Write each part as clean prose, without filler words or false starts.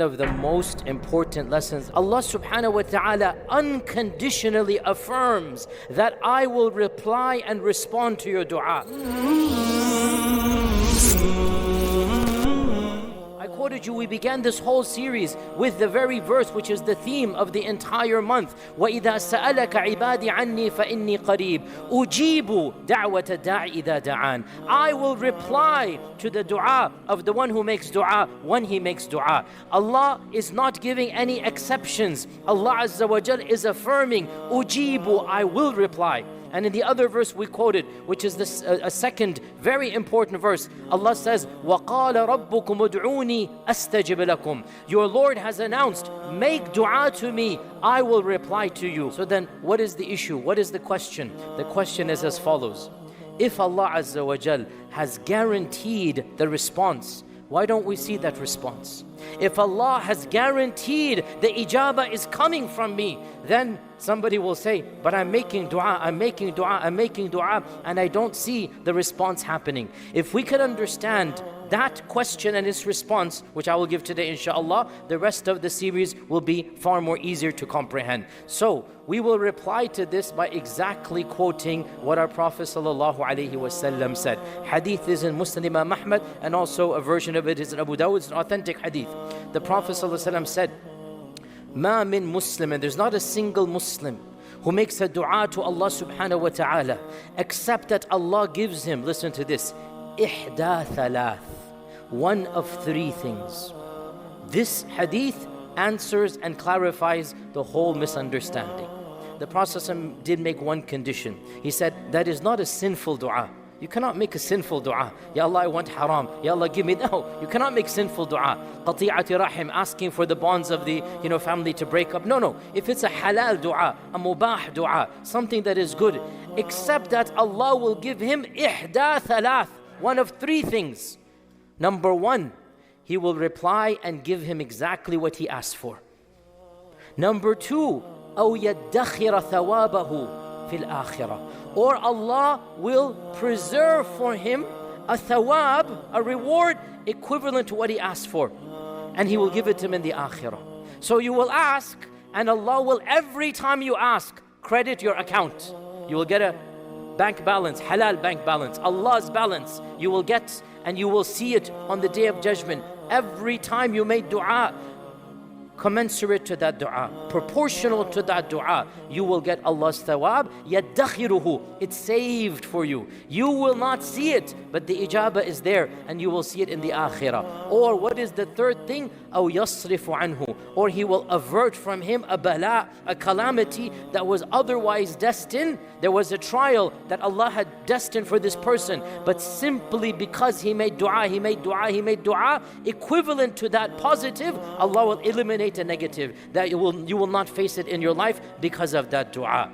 of the most important lessons. Allah subhanahu wa ta'ala unconditionally affirms that I will reply and respond to your dua. I quoted you, we began this whole series with the very verse which is the theme of the entire month. وَإِذَا سَأَلَكَ عِبَادِي عَنِّي فَإِنِّي قَرِيبٌ أُجِيبُ دَعْوَةَ الدَّاعِ إِذَا دَعَانِ. I will reply to the dua of the one who makes dua when he makes dua. Allah is not giving any exceptions. Allah Azza wa Jal is affirming, أُجِيبُ, I will reply. And in the other verse we quoted, which is this, a second very important verse, Allah says, وَقَالَ رَبُّكُمُ ادْعُونِي أَسْتَجِبْ لَكُمْ. Your Lord has announced, make dua to me, I will reply to you. So then, what is the issue? What is the question? The question is as follows. If Allah Azza wa Jal has guaranteed the response, why don't we see that response? If Allah has guaranteed the ijabah is coming from me, then somebody will say, but I'm making dua, I'm making dua, I'm making dua, and I don't see the response happening. If we could understand that question and its response, which I will give today inshallah, the rest of the series will be far more easier to comprehend. So we will reply to this by exactly quoting what our Prophet ﷺ said. Hadith is in Muslim Imam Ahmad, and also a version of it is in Abu Dawud. It's an authentic hadith. The Prophet ﷺ said, Ma min Muslim, and there's not a single Muslim who makes a dua to Allah subhanahu wa ta'ala except that Allah gives him, listen to this, ihda thalath, one of three things. This hadith answers and clarifies the whole misunderstanding. The Prophet did make one condition. He said, that is not a sinful dua. You cannot make a sinful dua. Ya Allah, I want haram. Ya Allah, give me. No, you cannot make sinful dua. Qati'ati rahim, asking for the bonds of the family to break up. No. If it's a halal dua, a mubah dua, something that is good, except that Allah will give him ihda thalath, one of three things. Number one, He will reply and give him exactly what he asked for. Number two, أو يدخر ثوابه في الآخرة, or Allah will preserve for him a thawab, a reward equivalent to what he asked for, and He will give it to him in the akhirah. So you will ask, and Allah will, every time you ask, credit your account. You will get a bank balance, halal bank balance, Allah's balance. You will get, and you will see it on the Day of Judgment. Every time you made dua, commensurate to that dua, proportional to that dua, you will get Allah's thawab. Yaddakhiruhu, it's saved for you. You will not see it, but the ijabah is there, and you will see it in the akhirah. Or what is the third thing? أو يصرف عنه, or He will avert from him a bala, a calamity that was otherwise destined. There was a trial that Allah had destined for this person, but simply because he made dua, equivalent to that positive, Allah will eliminate a negative, that you will not face it in your life because of that dua.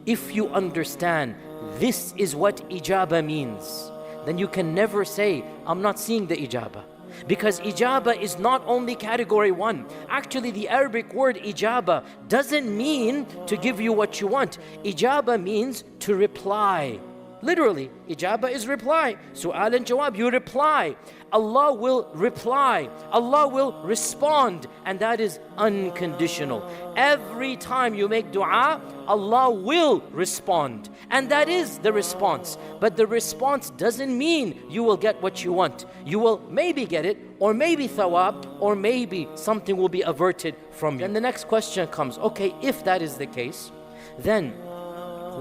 If you understand this is what ijabah means, then you can never say, I'm not seeing the ijabah. Because ijabah is not only category one. Actually, the Arabic word ijabah doesn't mean to give you what you want. Ijabah means to reply. Literally, ijabah is reply. Su'al and jawab, you reply. Allah will reply. Allah will respond. And that is unconditional. Every time you make dua, Allah will respond. And that is the response. But the response doesn't mean you will get what you want. You will maybe get it, or maybe thawab, or maybe something will be averted from you. And the next question comes, okay, if that is the case, then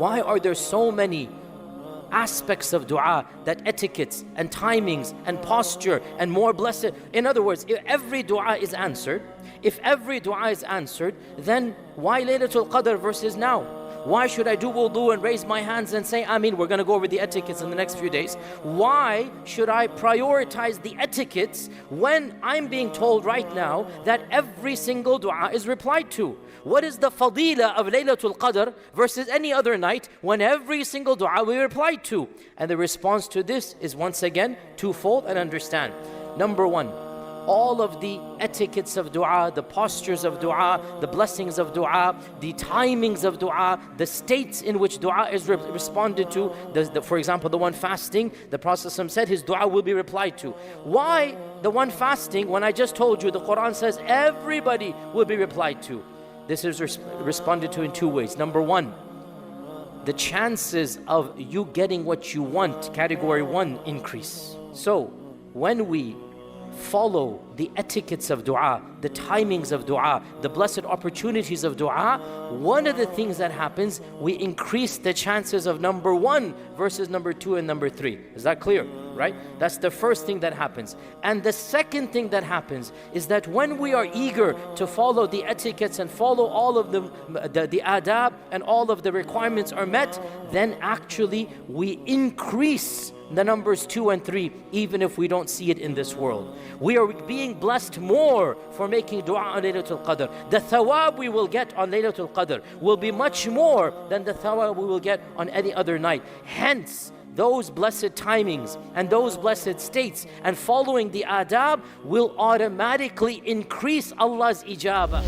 why are there so many aspects of dua, that etiquettes and timings and posture and more blessed? In other words, if every dua is answered, then why Laylatul Qadr versus now? Why should I do wudu and raise my hands and say Ameen? We're going to go over the etiquettes in the next few days. Why should I prioritize the etiquettes when I'm being told right now that every single dua is replied to? What is the fadila of Laylatul Qadr versus any other night when every single dua we replied to? And the response to this is once again twofold, and understand. Number one, all of the etiquettes of dua, the postures of dua, the blessings of dua, the timings of dua, the states in which dua is responded to. For example, the one fasting, the Prophet ﷺ said his dua will be replied to. Why the one fasting, when I just told you the Quran says everybody will be replied to? This is responded to in two ways. Number one, the chances of you getting what you want, category one, increase. So when we follow the etiquettes of dua, the timings of dua, the blessed opportunities of dua, one of the things that happens, we increase the chances of number one versus number two and number three. Is that clear? Right? That's the first thing that happens. And the second thing that happens is that when we are eager to follow the etiquettes and follow all of the adab and all of the requirements are met, then actually we increase the numbers 2 and 3, even if we don't see it in this world. We are being blessed more for making dua on Laylatul Qadr. The thawab we will get on Laylatul Qadr will be much more than the thawab we will get on any other night. Hence, those blessed timings and those blessed states and following the adab will automatically increase Allah's ijabah.